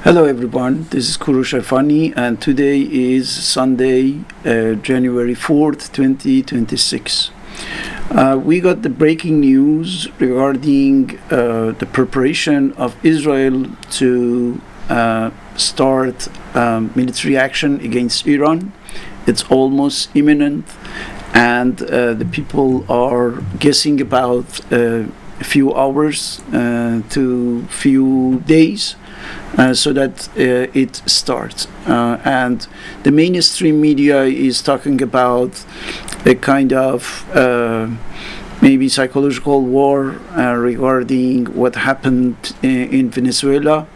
Hello everyone, this is Korosh Erfani and today is Sunday, January 4th, 2026. We got the breaking news regarding the preparation of Israel to start military action against Iran. It's almost imminent and the people are guessing about a few hours to few days. So that it starts. And the mainstream media is talking about a kind of maybe psychological war regarding what happened in Venezuela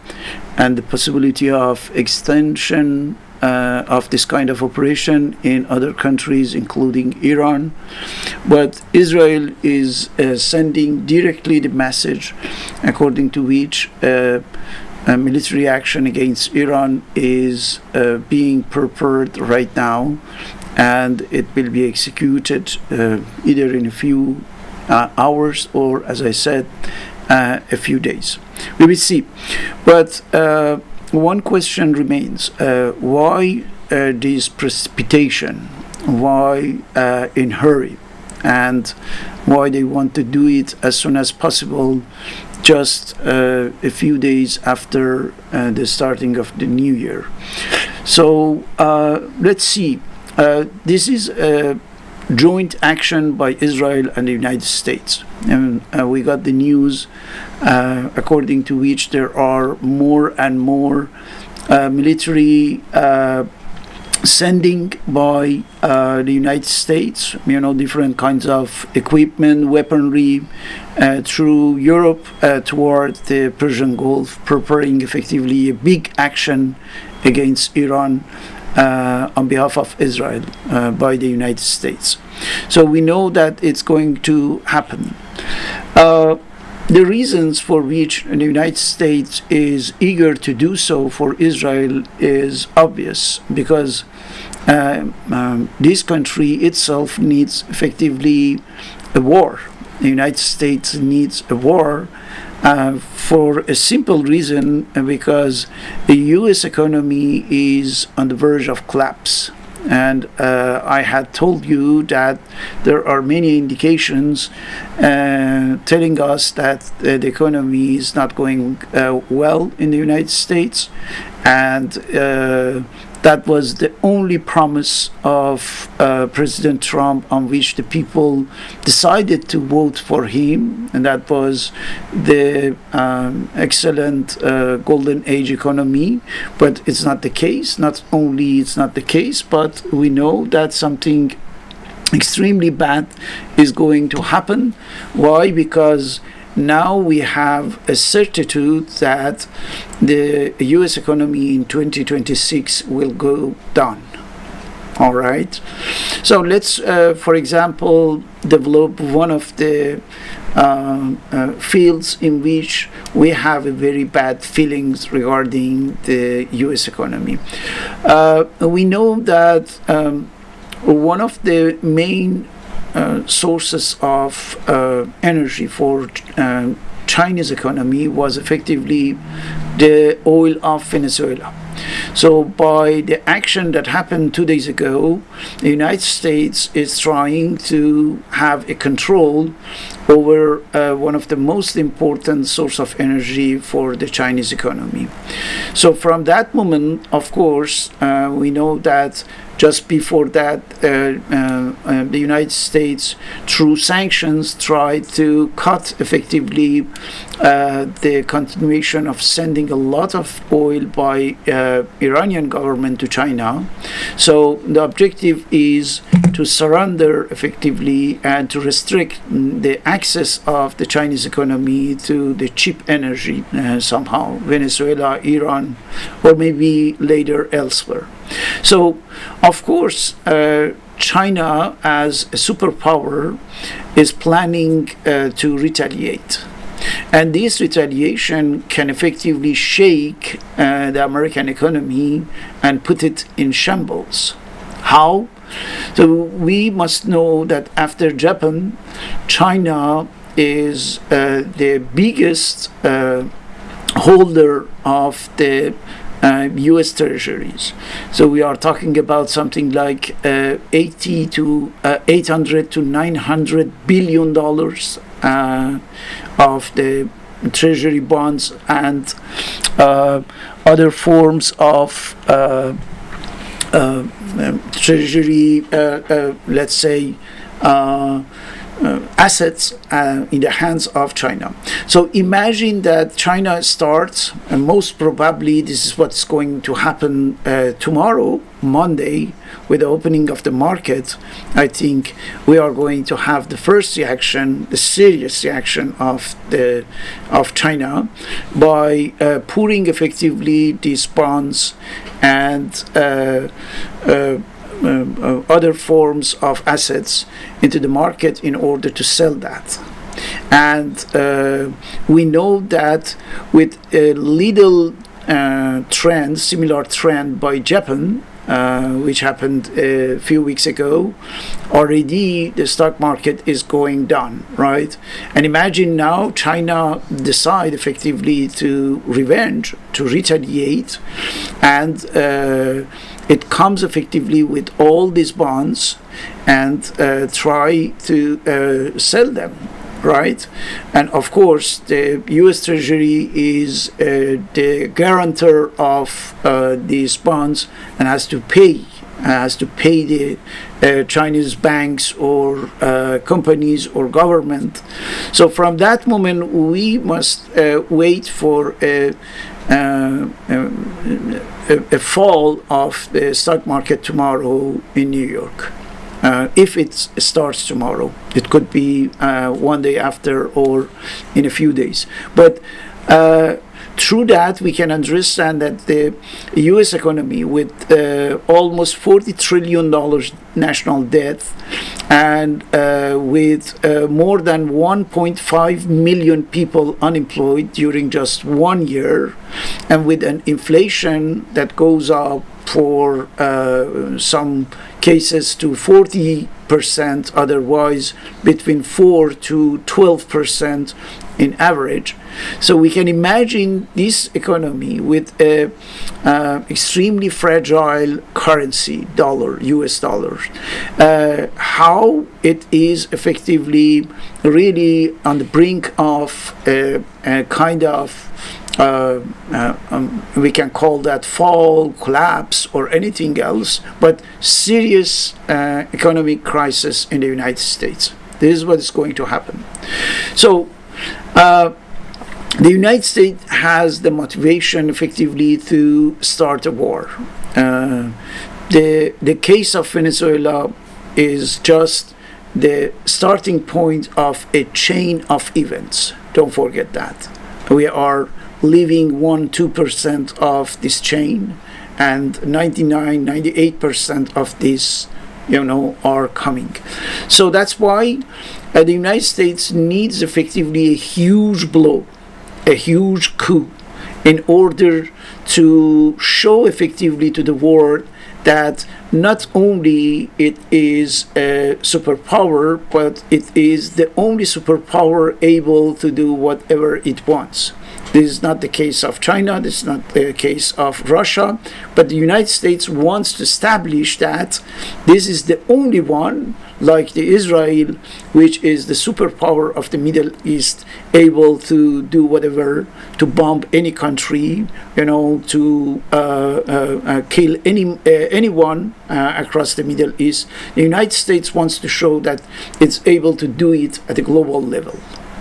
and the possibility of extension of this kind of operation in other countries, including Iran. But Israel is sending directly the message according to which military action against Iran is being prepared right now, and it will be executed either in a few hours or, as I said, a few days. We will see. But one question remains. Why this precipitation? Why in hurry? And why they want to do it as soon as possible, just a few days after the starting of the new year. So let's see. This is a joint action by Israel and the United States. And we got the news according to which there are more and more military sending by the United States, different kinds of equipment, weaponry through Europe toward the Persian Gulf, preparing effectively a big action against Iran on behalf of Israel by the United States. So we know that it's going to happen. The reasons for which the United States is eager to do so for Israel is obvious, because this country itself needs effectively a war. The United States needs a war for a simple reason, because the U.S. economy is on the verge of collapse. And I had told you that there are many indications telling us that the economy is not going well in the United States, and that was the only promise of President Trump on which the people decided to vote for him, and that was the excellent golden age economy. But it's not the case. Not only it's not the case, but we know that something extremely bad is going to happen. Why? Because now we have a certitude that the U.S. economy in 2026 will go down. All right. So let's, for example, develop one of the fields in which we have a very bad feelings regarding the U.S. economy. We know that one of the main sources of energy for Chinese economy was effectively the oil of Venezuela. So by the action that happened 2 days ago, the United States is trying to have a control over one of the most important source of energy for the Chinese economy. So from that moment, of course, we know that just before that, the United States, through sanctions, tried to cut effectively the continuation of sending a lot of oil by Iranian government to China. So the objective is to surrender effectively and to restrict the access of the Chinese economy to the cheap energy somehow, Venezuela, Iran, or maybe later elsewhere. So, of course, China as a superpower is planning to retaliate. And this retaliation can effectively shake the American economy and put it in shambles. How? So we must know that after Japan, China is the biggest holder of the U.S. treasuries. So we are talking about something like 80 to 800 to 900 billion dollars of the treasury bonds and other forms of treasury, let's say, assets in the hands of China. So imagine that China starts, and most probably this is what's going to happen tomorrow, Monday, with the opening of the market. I think we are going to have the first reaction, the serious reaction of China by pouring effectively these bonds and other forms of assets into the market in order to sell that. And we know that with a little trend, similar trend by Japan, which happened a few weeks ago, already the stock market is going down, right? And imagine now China decide effectively to revenge, to retaliate, and it comes effectively with all these bonds and try to sell them, right? And of course, the U.S. Treasury is the guarantor of these bonds and has to pay the Chinese banks or companies or government. So from that moment, we must wait for a fall of the stock market tomorrow in New York. If it starts tomorrow, it could be one day after or in a few days. But through that, we can understand that the U.S. economy, with almost $40 trillion national debt and with more than 1.5 million people unemployed during just 1 year, and with an inflation that goes up for some cases to 40%, otherwise between 4 to 12% in average. So we can imagine this economy with a extremely fragile currency, dollar, US dollars, how it is effectively really on the brink of a kind of we can call that fall, collapse, or anything else, but serious economic crisis in the United States. This is what is going to happen. So the United States has the motivation effectively to start a war. The case of Venezuela is just the starting point of a chain of events. Don't forget that. We are living 1-2% of this chain, and 99-98% of this are coming. So that's why the United States needs effectively a huge blow, a huge coup, in order to show effectively to the world that not only it is a superpower, but it is the only superpower able to do whatever it wants. This is not the case of China, this is not the case of Russia, but the United States wants to establish that this is the only one, like the Israel, which is the superpower of the Middle East, able to do whatever, to bomb any country, to kill anyone across the Middle East. The United States wants to show that it's able to do it at a global level.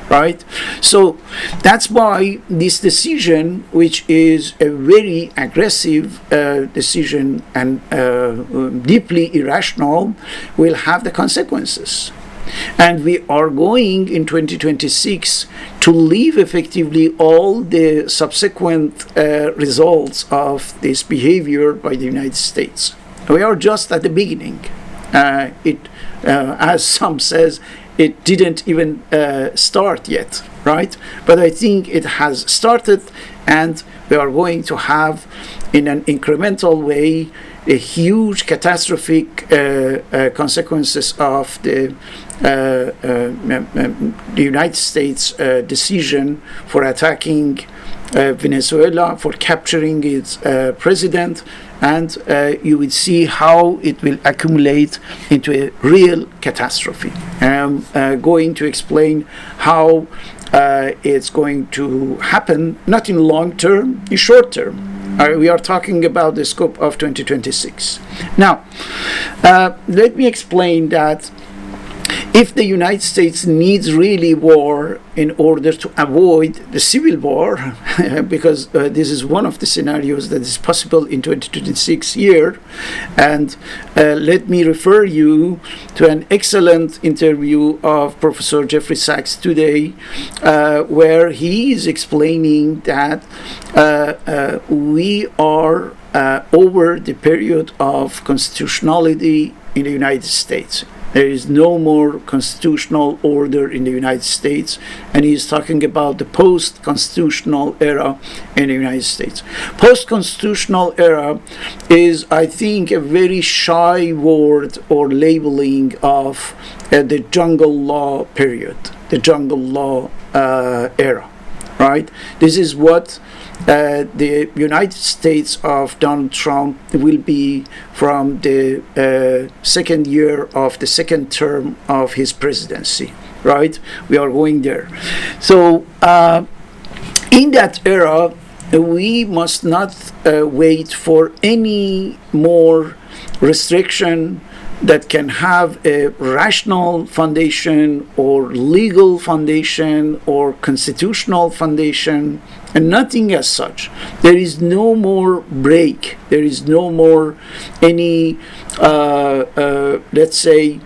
Right? So that's why this decision, which is a very aggressive decision and deeply irrational, will have the consequences. And we are going in 2026 to leave effectively all the subsequent results of this behavior by the United States. We are just at the beginning. As some says, it didn't even start yet, right? But I think it has started, and we are going to have, in an incremental way, a huge catastrophic consequences of the the United States decision for attacking Venezuela, for capturing its president, and you will see how it will accumulate into a real catastrophe. I'm going to explain how it's going to happen, not in long term, in short term. We are talking about the scope of 2026. Now, let me explain that if the United States needs really war in order to avoid the civil war, because this is one of the scenarios that is possible in 2026 year, and let me refer you to an excellent interview of Professor Jeffrey Sachs today, where he is explaining that we are over the period of constitutionality in the United States. There is no more constitutional order in the United States, and he is talking about the post-constitutional era in the United States. Post-constitutional era is, I think, a very shy word or labeling of the jungle law period, the jungle law era, right? This is what the United States of Donald Trump will be from the second year of the second term of his presidency, right? We are going there. So in that era, we must not wait for any more restriction that can have a rational foundation or legal foundation or constitutional foundation, and nothing as such. There is no more break. There is no more any, let's say,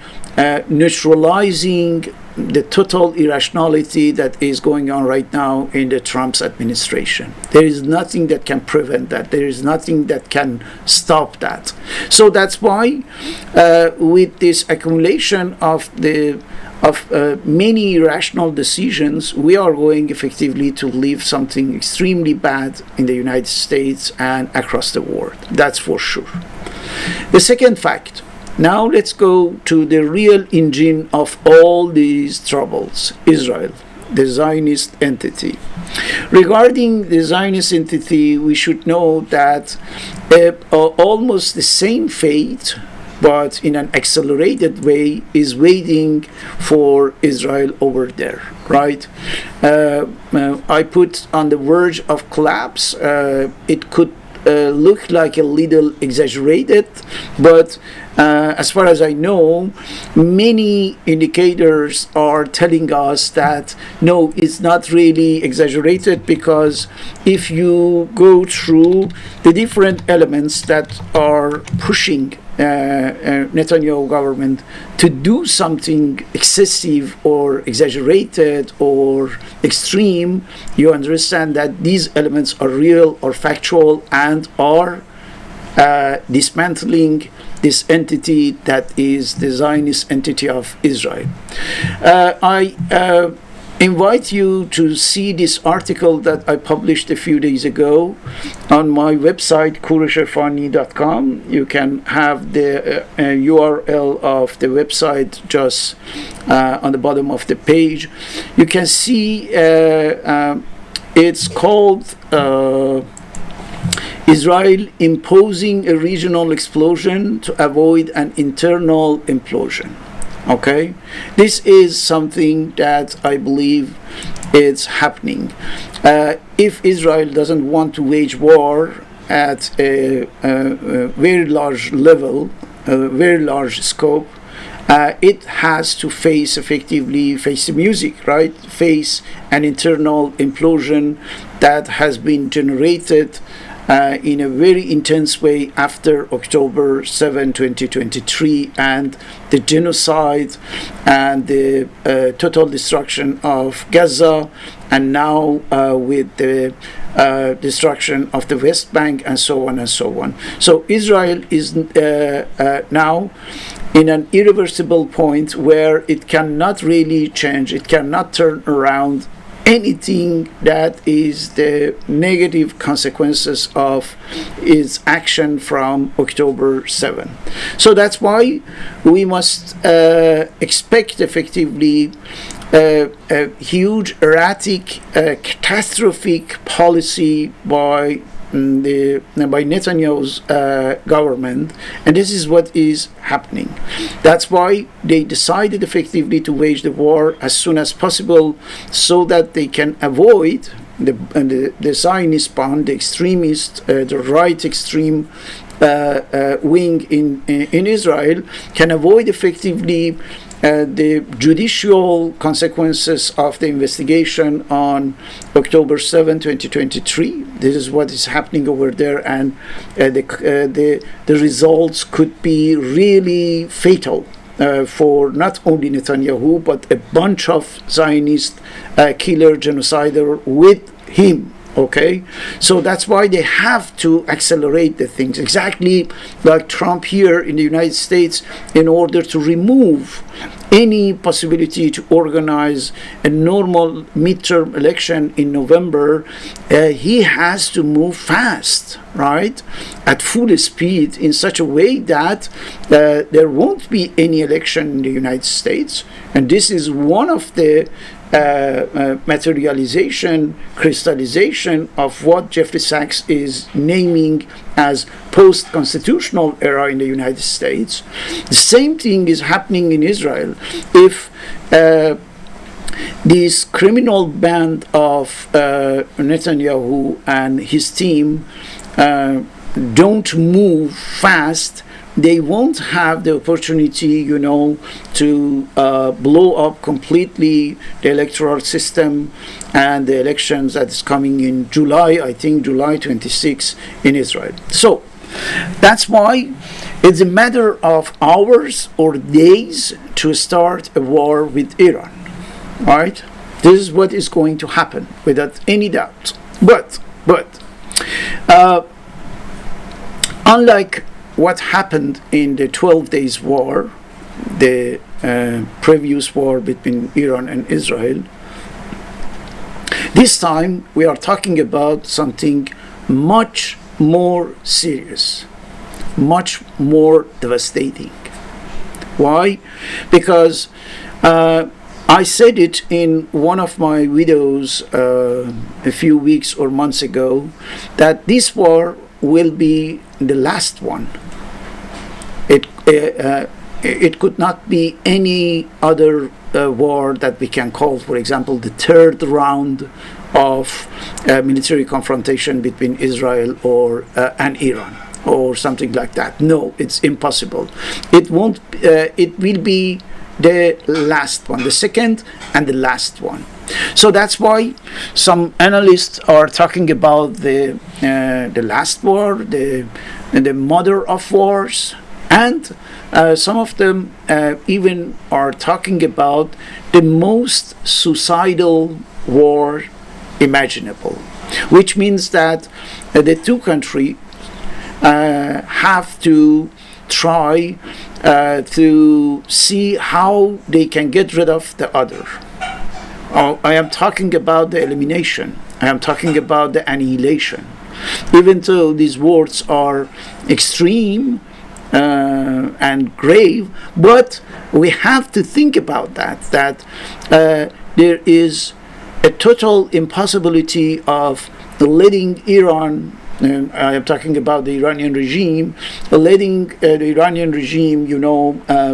neutralizing the total irrationality that is going on right now in the Trump's administration. There is nothing that can prevent that. There is nothing that can stop that. So that's why with this accumulation of many irrational decisions, we are going effectively to leave something extremely bad in the United States and across the world. That's for sure. The second fact. Now let's go to the real engine of all these troubles, Israel, the Zionist entity. Regarding the Zionist entity, we should know that almost the same fate, but in an accelerated way, is waiting for Israel over there, right? I put on the verge of collapse. It could look like a little exaggerated, but as far as I know, many indicators are telling us that no, it's not really exaggerated, because if you go through the different elements that are pushing Netanyahu government to do something excessive or exaggerated or extreme, you understand that these elements are real or factual and are dismantling this entity that is the Zionist entity of Israel. I invite you to see this article that I published a few days ago on my website, KoroshErfani.com. You can have the URL of the website just on the bottom of the page. You can see it's called Israel imposing a regional explosion to avoid an internal implosion. Okay, this is something that I believe is happening. If Israel doesn't want to wage war at a very large level, a very large scope, it has to face the music, right? Face an internal implosion that has been generated in a very intense way after October 7, 2023, and the genocide and the total destruction of Gaza, and now with the destruction of the West Bank, and so on and so on. So Israel is now in an irreversible point where it cannot really change, it cannot turn around anything that is the negative consequences of its action from October 7. So that's why we must expect effectively a huge erratic, catastrophic policy by Netanyahu's government, and this is what is happening. That's why they decided effectively to wage the war as soon as possible, so that they can avoid the Zionist band, the extremist, the right extreme wing in Israel, can avoid effectively the judicial consequences of the investigation on October 7, 2023. This is what is happening over there, and the results could be really fatal for not only Netanyahu, but a bunch of Zionist killer genocider with him. Okay, so that's why they have to accelerate the things, exactly like Trump here in the United States, in order to remove any possibility to organize a normal midterm election in November. He has to move fast, right, at full speed, in such a way that there won't be any election in the United States. And this is one of the materialization, crystallization of what Jeffrey Sachs is naming as post-constitutional era in the United States. The same thing is happening in Israel. If this criminal band of Netanyahu and his team don't move fast, they won't have the opportunity, to blow up completely the electoral system and the elections that is coming in July, I think July 26 in Israel. So that's why it's a matter of hours or days to start a war with Iran, right? This is what is going to happen without any doubt. But unlike what happened in the 12 Days War, the previous war between Iran and Israel, this time we are talking about something much more serious, much more devastating. Why? Because I said it in one of my videos a few weeks or months ago, that this war will be the last one. It could not be any other war that we can call, for example, the third round of military confrontation between Israel and Iran, or something like that. No, it's impossible. It won't. It will be the last one, the second and the last one. So that's why some analysts are talking about the last war, the mother of wars, and some of them even are talking about the most suicidal war imaginable, which means that the two countries have to try to see how they can get rid of the other. I am talking about the elimination. I am talking about the annihilation. Even though these words are extreme and grave, but we have to think about that there is a total impossibility of letting Iran, I am talking about the Iranian regime, letting the Iranian regime,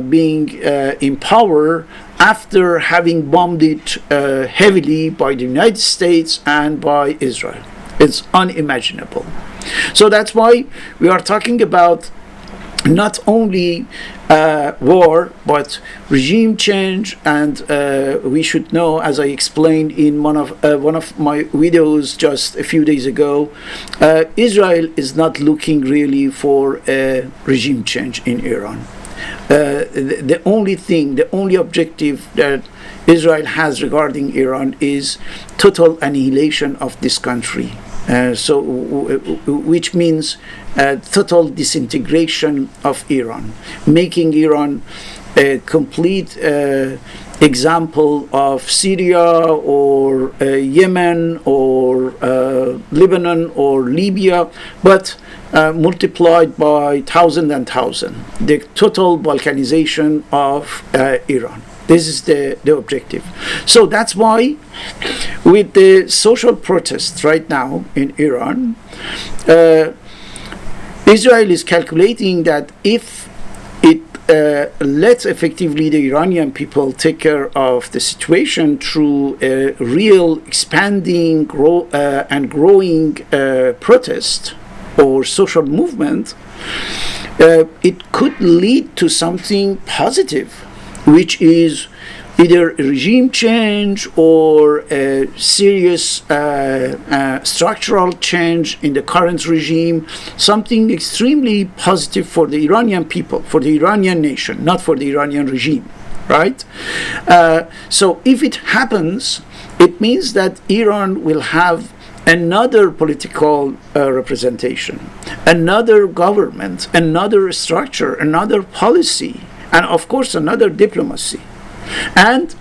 being in power after having bombed it heavily by the United States and by Israel. It's unimaginable. So that's why we are talking about not only war, but regime change, and we should know, as I explained in one of my videos just a few days ago, Israel is not looking really for a regime change in Iran. The only objective that Israel has regarding Iran is total annihilation of this country. Which means total disintegration of Iran, making Iran a complete example of Syria or Yemen or Lebanon or Libya, but multiplied by thousand and thousand, the total balkanization of Iran. This is the objective. So that's why with the social protests right now in Iran, Israel is calculating that if it lets effectively the Iranian people take care of the situation through a real expanding and growing protest or social movement, it could lead to something positive, which is either a regime change or a serious structural change in the current regime, something extremely positive for the Iranian people, for the Iranian nation, not for the Iranian regime, right? So if it happens, it means that Iran will have another political representation, another government, another structure, another policy, and of course another diplomacy. And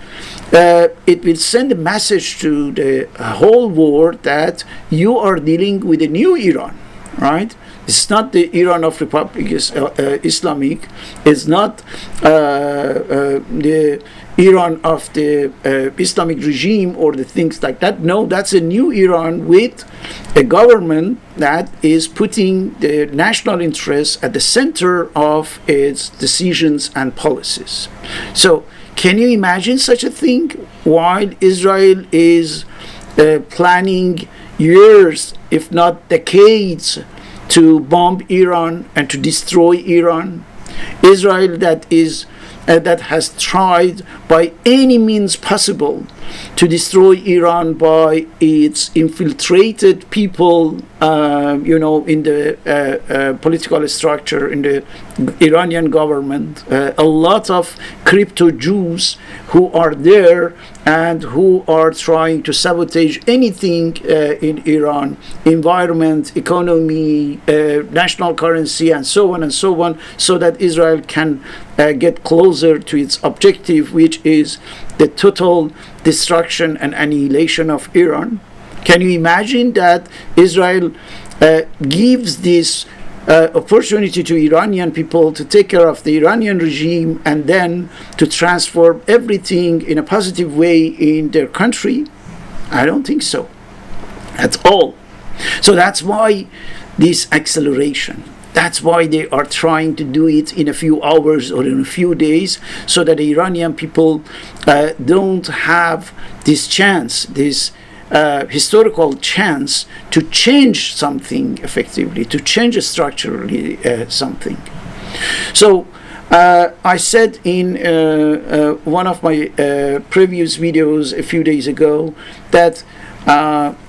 it will send a message to the whole world that you are dealing with a new Iran, right? It's not the Iran of Republic Islamic. It's not the Iran of the Islamic regime or the things like that. No, that's a new Iran with a government that is putting the national interests at the center of its decisions and policies. So can you imagine such a thing while Israel is planning years, if not decades, to bomb Iran and to destroy Iran? Israel that has tried by any means possible to destroy Iran by its infiltrated people, in the political structure, in the Iranian government, a lot of crypto Jews who are there and who are trying to sabotage anything in Iran, environment, economy, national currency, and so on, so that Israel can get closer to its objective, which is the total destruction and annihilation of Iran. Can you imagine that Israel gives this opportunity to Iranian people to take care of the Iranian regime and then to transform everything in a positive way in their country? I don't think so at all. So that's why this acceleration. That's why they are trying to do it in a few hours or in a few days, so that the Iranian people don't have this chance, this historical chance to change something effectively, to change structurally something. So I said in one of my previous videos a few days ago that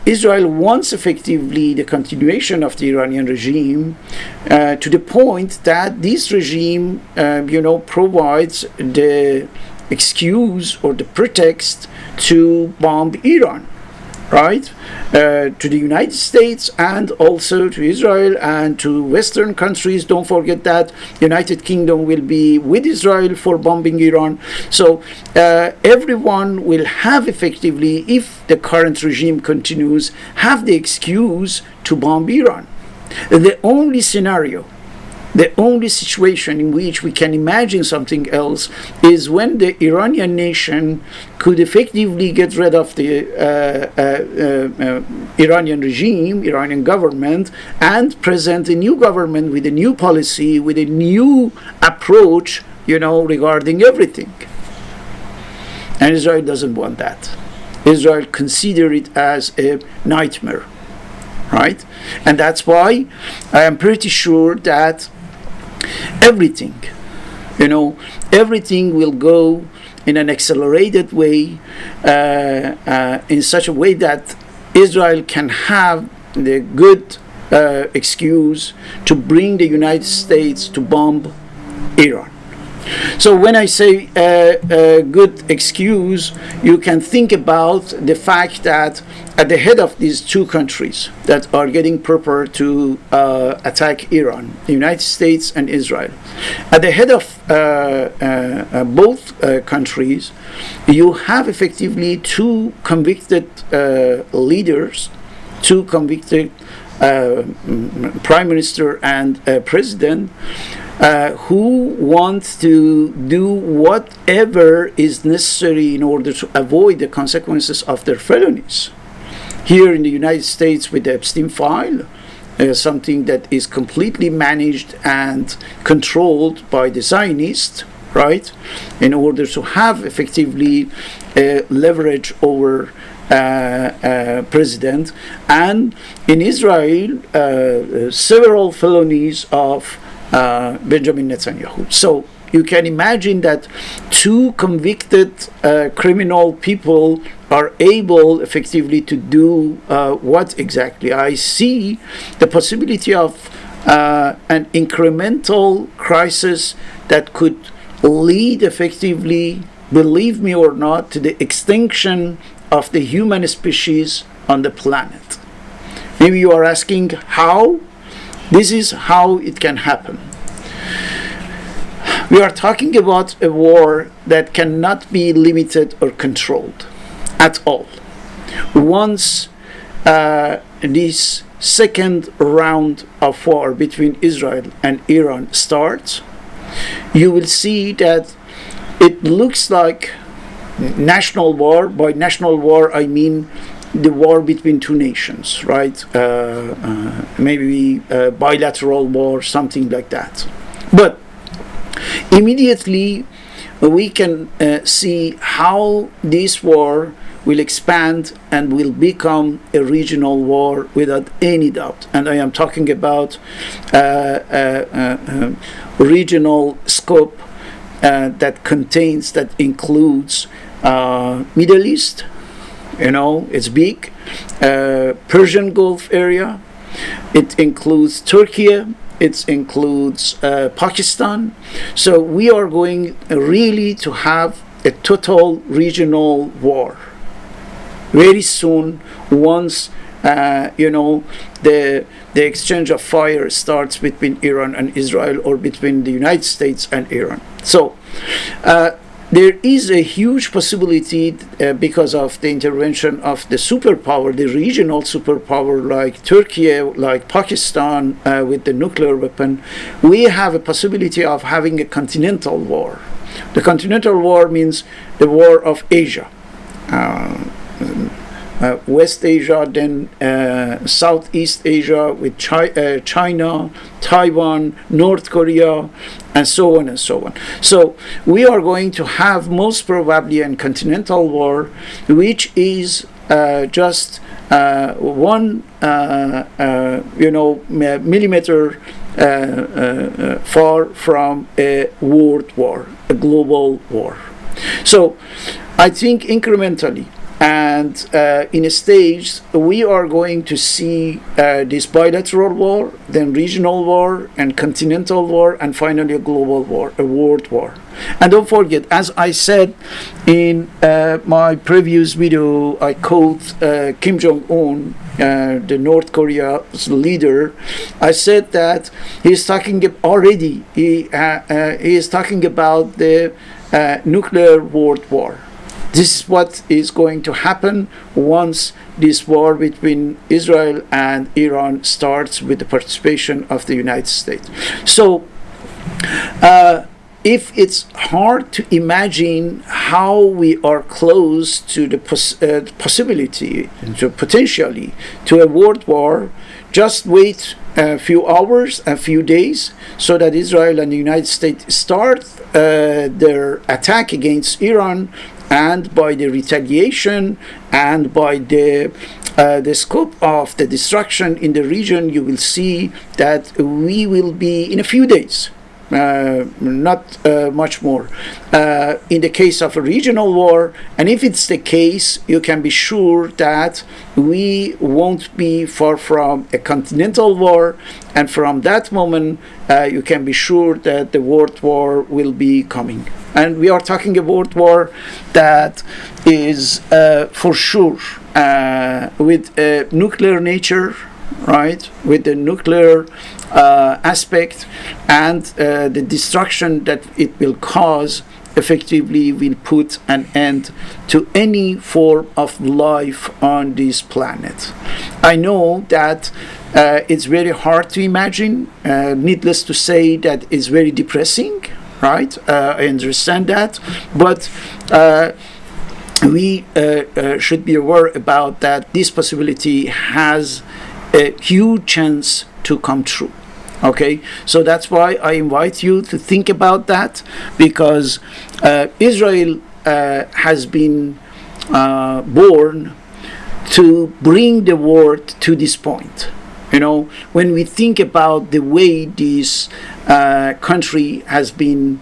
Israel wants effectively the continuation of the Iranian regime to the point that this regime, provides the excuse or the pretext to bomb Iran, right? To the United States and also to Israel and to Western countries. Don't forget that United Kingdom will be with Israel for bombing Iran. So everyone will have effectively, if the current regime continues, have the excuse to bomb Iran. The only scenario, the only situation in which we can imagine something else is when the Iranian nation could effectively get rid of the Iranian regime, Iranian government, and present a new government with a new policy, with a new approach, regarding everything. And Israel doesn't want that. Israel considers it as a nightmare, right? And that's why I am pretty sure that everything will go in an accelerated way, in such a way that Israel can have the good excuse to bring the United States to bomb Iran. So when I say a good excuse, you can think about the fact that at the head of these two countries that are getting prepared to attack Iran, the United States and Israel, at the head of both countries, you have effectively two convicted leaders, two convicted prime minister and president, who want to do whatever is necessary in order to avoid the consequences of their felonies. Here in the United States with the Epstein file, something that is completely managed and controlled by the Zionists, right, in order to have effectively leverage over president, and in Israel several felonies of Benjamin Netanyahu. So you can imagine that two convicted criminal people are able effectively to do what exactly? I see the possibility of an incremental crisis that could lead effectively, believe me or not, to the extinction of the human species on the planet. Maybe you are asking how? This is how it can happen. We are talking about a war that cannot be limited or controlled at all. Once this second round of war between Israel and Iran starts, you will see that it looks like national war. By national war, I mean the war between two nations, right? Maybe a bilateral war, something like that. But immediately we can see how this war will expand and will become a regional war without any doubt. And I am talking about regional scope that includes Middle East, it's big, Persian Gulf area, it includes Turkey, it includes Pakistan. So we are going really to have a total regional war very soon, once the exchange of fire starts between Iran and Israel, or between the United States and Iran. So there is a huge possibility because of the intervention of the superpower, the regional superpower like Turkey, like Pakistan with the nuclear weapon. We have a possibility of having a continental war. The continental war means the war of Asia. West Asia, then Southeast Asia with China, Taiwan, North Korea, and so on and so on. So we are going to have most probably a continental war, which is just 1 millimeter far from a world war, a global war. So I think incrementally, and in a stage, we are going to see this bilateral war, then regional war, and continental war, and finally a global war, a world war. And don't forget, as I said in my previous video, I quote Kim Jong-un, the North Korea's leader. I said that he's talking already. He is talking about the nuclear world war. This is what is going to happen once this war between Israel and Iran starts with the participation of the United States. So, if it's hard to imagine how we are close to the possibility, to potentially, to a world war, just wait a few hours, a few days, so that Israel and the United States start their attack against Iran. And by the retaliation and by the scope of the destruction in the region, you will see that we will be, in a few days, not much more. In the case of a regional war, and if it's the case, you can be sure that we won't be far from a continental war, and from that moment, you can be sure that the world war will be coming. And we are talking a world war that is for sure with a nuclear nature, right? With the nuclear aspect, and the destruction that it will cause effectively will put an end to any form of life on this planet. I know that it's very hard to imagine. Needless to say, that it's very depressing, right? I understand that, but we should be aware about that. This possibility has a huge chance to come true. Okay, so that's why I invite you to think about that, because Israel has been born to bring the world to this point. You know, when we think about the way this country has been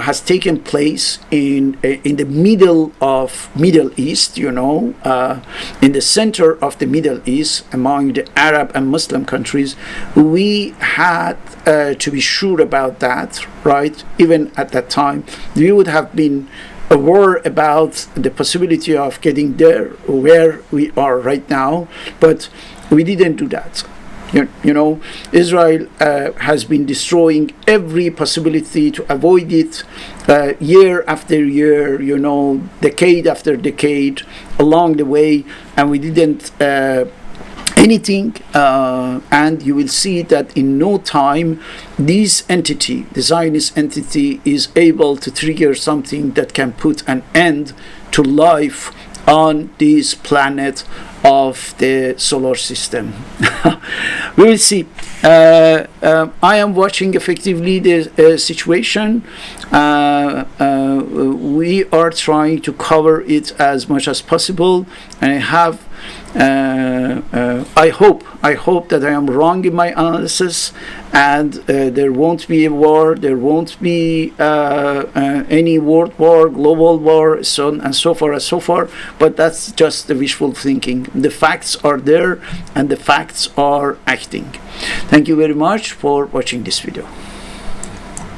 has taken place in the middle of Middle East, in the center of the Middle East, among the Arab and Muslim countries, we had to be sure about that, right? Even at that time, we would have been aware about the possibility of getting there where we are right now, but we didn't do that. Israel has been destroying every possibility to avoid it, year after year, decade after decade along the way, and we didn't anything, and you will see that in no time this entity, the Zionist entity, is able to trigger something that can put an end to life on this planet of the solar system. We will see. I am watching effectively the situation. We are trying to cover it as much as possible, and I hope that I am wrong in my analysis, and there won't be a war, there won't be any world war, global war, so on and so forth and so forth. But that's just the wishful thinking. The facts are there, and the facts are acting. Thank you very much for watching this video.